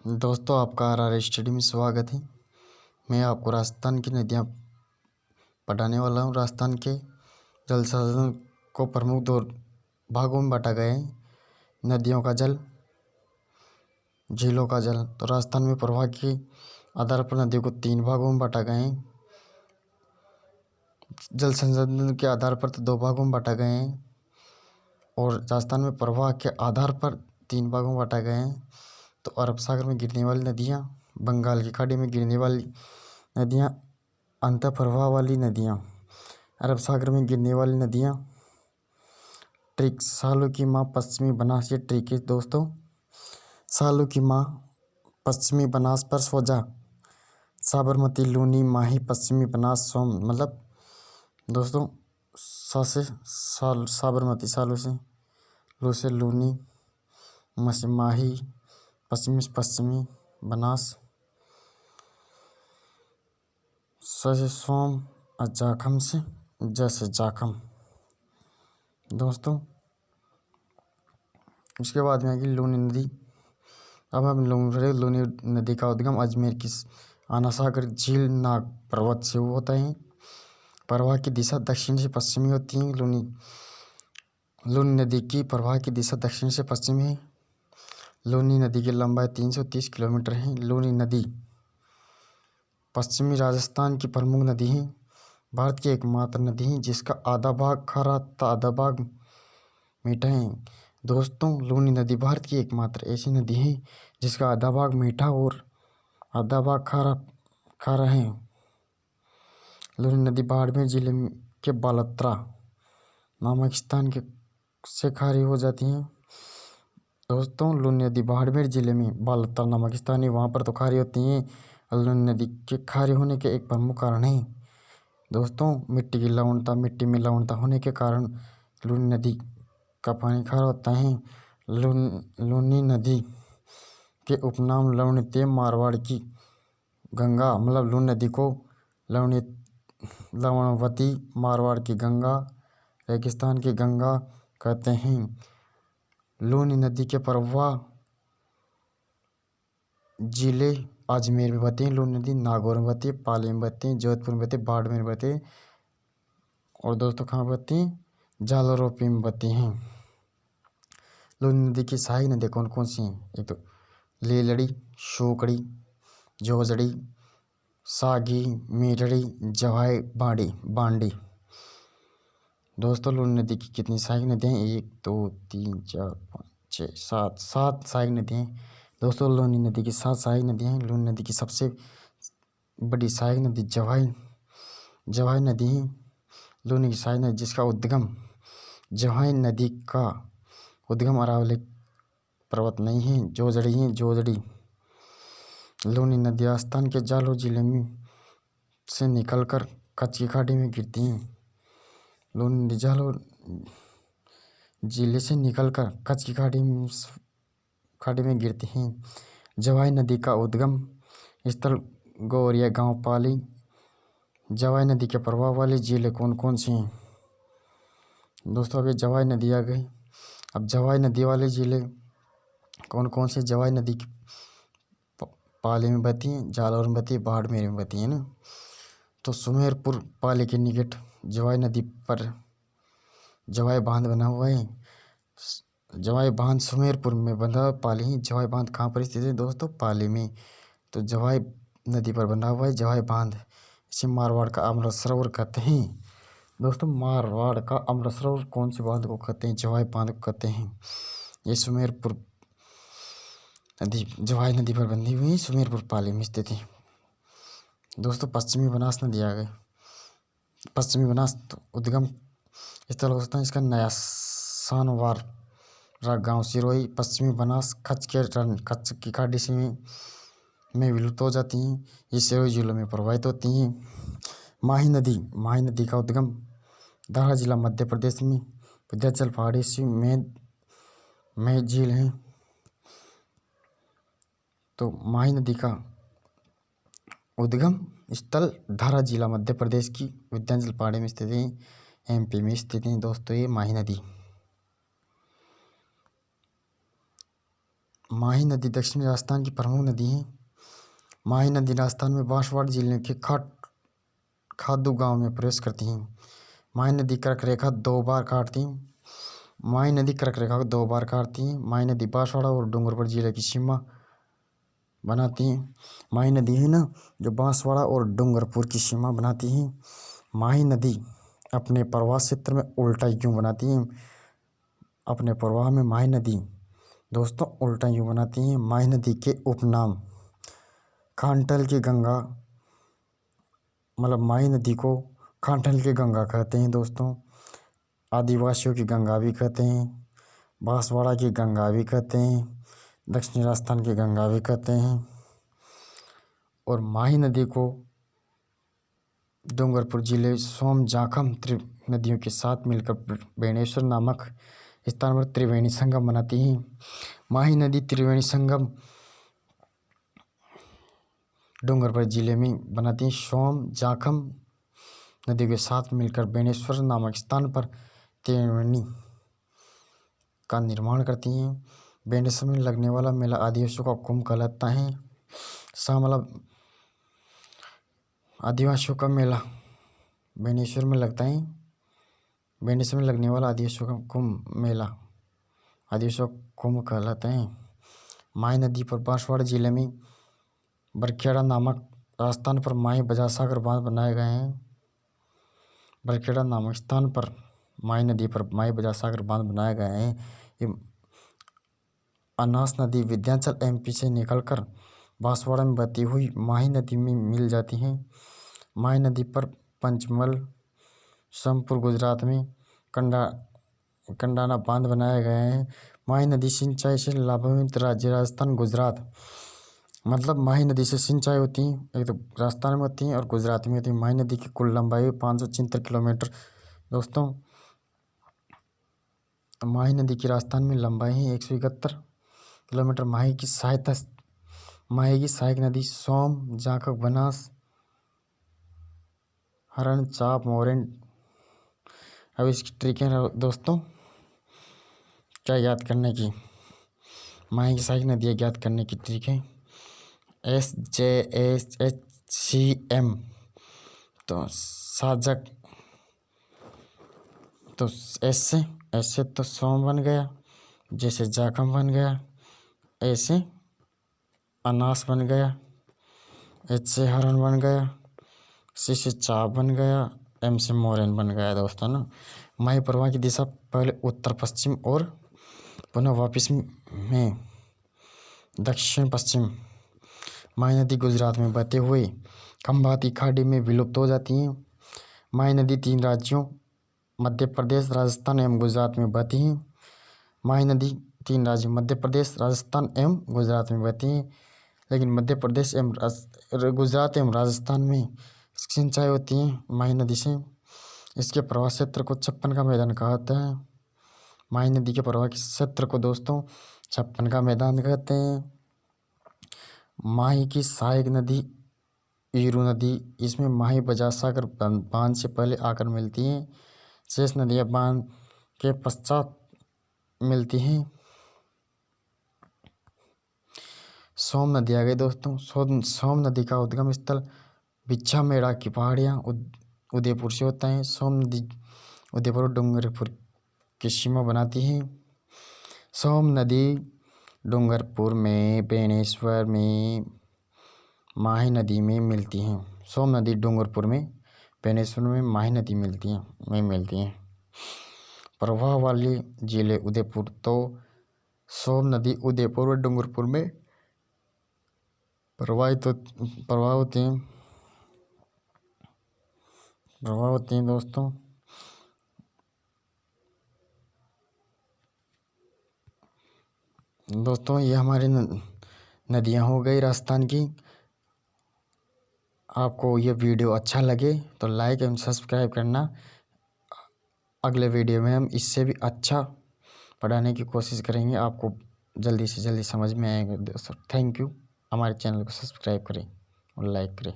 दोस्तों, आपका are study में स्वागत है। मैं आपको राजस्थान की नदियाँ पढ़ाने वाला हूँ। राजस्थान के जल संसाधन को प्रमुख दो भागों में बांटा गया है। नदियों का जल, झीलों का जल। तो राजस्थान में प्रवाह के आधार पर नदियों को 3 भागों में बांटा गया है। जल संसाधन के आधार पर तो 2 भागों में बांटा गया है और राजस्थान में प्रवाह के आधार पर 3 भागों में बांटा गया है। तो अरब सागर में गिरने वाली नदियाँ, बंगाल की खाड़ी में गिरने वाली नदियाँ, अंतः प्रवाह वाली नदियाँ, अरब सागर में गिरने वाली नदियाँ, ट्रिक, सालों की माँ पश्चिमी बनास। ये ट्रिक है दोस्तों। सालों की माँ पश्चिमी बनास पर सोजा, साबरमती, लूनी, माही, पश्चिमी बनास, सोम। मतलब दोस्तों, सा से साल साबरमती, सालों से, लू से लूनी, मसी माही, पश्चिमी से पश्चिमी बनास, स से सोम और जाखम से जैसे जाखम। दोस्तों, उसके बाद में आएगी लूनी नदी। अब हम लूनी नदी का उद्गम अजमेर की आना सागर झील नाग पर्वत से होता है। प्रवाह की दिशा दक्षिण से पश्चिमी होती है। लूनी नदी की प्रवाह की दिशा दक्षिण से पश्चिमी है। लूनी नदी की लंबाई 330 किलोमीटर है। लूनी नदी पश्चिमी राजस्थान की प्रमुख नदी है। भारत की एकमात्र नदी है जिसका आधा भाग खारा तथा आधा भाग मीठा है। दोस्तों, लूनी नदी भारत की एकमात्र ऐसी नदी है जिसका आधा भाग मीठा और आधा भाग खारा है। लूनी नदी बाड़मेर जिले के बालोतरा नामक स्थान के से खारी हो जाती है। दोस्तों, लूनी नदी बाड़मेर जिले में बालोतरा नामक स्थान है, वहाँ पर तो खारी होती है। लूनी नदी के खारी होने के एक प्रमुख कारण है दोस्तों मिट्टी में लवणता होने के कारण लूनी नदी का पानी खारा होता है। लूनी नदी के उपनाम लवणीय मारवाड़ की गंगा, मतलब लूनी नदी को लवणवती, मारवाड़ की गंगा, रेगिस्तान की गंगा कहते हैं। लूनी नदी के प्रवाह जिले अजमेर में बहते हैं। लूनी नदी नागौर में बहती है, पाली में बहती है, जोधपुर में बहती है, बाड़मेर में बहती है और दोस्तों कहाँ बहती हैं? जालौर में बहती हैं। लूनी नदी की सहायक नदियाँ कौन कौन सी हैं? एक तो लीलड़ी, शोकड़ी, जोजड़ी, सागी, मीठड़ी, जवाई, बांडी। दोस्तों, लूनी नदी की कितनी सहायक नदियाँ हैं? 1 2 3 4 5 6 7 सहायक नदियाँ हैं। दोस्तों, लूनी नदी की 7 सहायक नदियाँ हैं। लूनी नदी की सबसे बड़ी सहायक नदी जवाई नदी है। लूनी की सहायक नदी जिसका उद्गम जवाई नदी का उद्गम अरावली पर्वत नहीं है, जोजड़ी है, जोजड़ी। लूनी नदी राजस्थान के जालौर जिले में से निकलकर कच्छ की खाड़ी में गिरती हैं। लूनी नदी जालौर जिले से निकलकर कच्छ की खाड़ी में गिरती हैं। जवाई नदी का उद्गम स्थल गौरिया गांव पाली। जवाई नदी के प्रवाह वाले जिले कौन कौन से हैं? दोस्तों, अभी जवाई नदी आ गई। अब जवाई नदी वाले जिले कौन कौन से? जवाई नदी की पाली में बहती है, जालौर में बहती है, बाड़मेर में बहती है ना। तो सुमेरपुर पाली के निकट जवाई नदी पर जवाई बांध बना हुआ है। जवाई बांध सुमेरपुर में बंधा पाली है। जवाई बांध कहाँ पर स्थित है दोस्तों? पाली में। तो जवाई नदी पर बंधा हुआ है जवाई बांध। इसे मारवाड़ का अमृत सरोवर कहते हैं। दोस्तों, मारवाड़ का अमृत सरोवर कौन से बांध को कहते हैं? जवाई बांध को कहते हैं। ये सुमेरपुर नदी जवाई नदी पर बंधी हुई है, सुमेरपुर पाली में स्थित है। दोस्तों, पश्चिमी बनास नदी आ गई। पश्चिमी बनास उद्गम स्थल हो सकता है इसका नया सानवार गांव सिरोही। पश्चिमी बनास कच्छ की खाड़ी से में विलुप्त हो जाती हैं। ये सिरोही जिलों में प्रवाहित होती हैं। माही नदी का उद्गम दारा जिला मध्य प्रदेश में विंध्याचल पहाड़ी से में झील है। तो माही नदी का उद्गम स्थल धारा जिला मध्य प्रदेश की विंध्याचल पहाड़ी में स्थित है, एमपी में स्थित है दोस्तों ये माही नदी। माही नदी दक्षिणी राजस्थान की प्रमुख नदी है। माही नदी राजस्थान में बांसवाड़ा जिले के खादू गांव में प्रवेश करती है। माही नदी कर्क रेखा 2 बार काटती है। माही नदी कर्क रेखा को 2 बार काटती है। माही नदी बांसवाड़ा और डूंगरपुर जिले की सीमा बनाती है। माही नदी है ना जो बांसवाड़ा और डूंगरपुर की सीमा बनाती है। माही नदी अपने प्रवाह क्षेत्र में उल्टा यूं बनाती है। अपने प्रवाह में माही नदी दोस्तों उल्टा यूं बनाती है। माही नदी के उपनाम खानटल की गंगा, मतलब माही नदी को खानटल की गंगा कहते हैं दोस्तों। आदिवासियों की गंगा भी कहते हैं, बांसवाड़ा की गंगा भी कहते हैं, दक्षिणी राजस्थान की गंगा भी कहते हैं। और माही नदी को डूंगरपुर जिले सोम जाखम नदियों के साथ मिलकर बेणेश्वर नामक स्थान पर त्रिवेणी संगम बनाती है। माही नदी त्रिवेणी संगम डूंगरपुर जिले में बनाती है। सोम जाखम नदी के साथ मिलकर बेणेश्वर नामक स्थान पर त्रिवेणी का निर्माण करती हैं। बेणेश्वर में लगने वाला मेला आदिवासियों का कुंभ कहलाता है। मतलब आदिवासियों का मेला बेणेश्वर में लगता है। बेणेश्वर में लगने वाला आदिवासियों का कुंभ मेला आदिवासियों का कुंभ कहलाता है। माही नदी पर बांसवाड़ा जिले में बरखेड़ा नामक स्थान पर माही बजासागर बांध बनाए गए हैं। बरखेड़ा नामक स्थान पर माही नदी पर माही बजासागर बांध बनाए गए हैं। ये अनास नदी विंध्याचल एमपी से निकलकर बांसवाड़ा में बहती हुई माही नदी में मिल जाती है। माही नदी पर पंचमल सोमपुर गुजरात में कंडाना बांध बनाए गए हैं। माही नदी सिंचाई से लाभान्वित राज्य राजस्थान गुजरात, मतलब माही नदी से सिंचाई होती है एक तो राजस्थान में होती है और गुजरात में होती है। माही नदी की कुल लंबाई 573 किलोमीटर दोस्तों। माही नदी की राजस्थान में लंबाई है 171 किलोमीटर। माही की सहायक नदी सोम जाखक बनास हरण चाप मोरेन। अब इसकी ट्रिक है दोस्तों क्या याद करने की, माही की सहायक नदियाँ याद करने की ट्रिक है। SJSHCM तो साजक, तो ऐसे तो सोम बन गया, जैसे जाखम बन गया, ऐसे अनास बन गया, एच से हरण बन गया, सी से चाप बन गया, एम से मोरेन बन गया दोस्तों ना। माही प्रवाह की दिशा पहले उत्तर पश्चिम और पुनः वापस में दक्षिण पश्चिम। माही नदी गुजरात में बहते हुए खंभाती खाड़ी में विलुप्त हो जाती है। माही नदी 3 राज्यों मध्य प्रदेश, राजस्थान एवं गुजरात में बहती है। माही नदी 3 राज्यों मध्य प्रदेश, राजस्थान एवं गुजरात में बहती है। लेकिन मध्य प्रदेश एवं गुजरात एवं राजस्थान में सिंचाई होती है माही नदी से। इसके प्रवाह क्षेत्र को 56 का मैदान कहते हैं। माही नदी के प्रवाह क्षेत्र को दोस्तों 56 का मैदान कहते हैं। माही की सहायक नदी ईरू नदी, इसमें माही बजासागर बांध से पहले आकर मिलती है। शेष नदियाँ बांध के पश्चात मिलती हैं। सोम नदी आ गई दोस्तों। सोम नदी का उद्गम स्थल बिच्छा मेड़ा की पहाड़ियाँ उदयपुर से होता है। सोम नदी उदयपुर और डूंगरपुर की सीमा बनाती है। सोम नदी डूंगरपुर में, बेणेश्वर में, माही नदी में मिलती हैं। सोम नदी डूंगरपुर में, बेणेश्वर में, माही नदी मिलती हैं। प्रवाह वाले जिले उदयपुर, तो सोम नदी उदयपुर और डूंगरपुर में प्रवाह होते हैं दोस्तों। ये हमारी नदियाँ हो गई राजस्थान की। आपको ये वीडियो अच्छा लगे तो लाइक एवं सब्सक्राइब करना। अगले वीडियो में हम इससे भी अच्छा पढ़ाने की कोशिश करेंगे, आपको जल्दी से जल्दी समझ में आएगा दोस्तों। Thank you. हमारे चैनल को सब्सक्राइब करें और लाइक करें।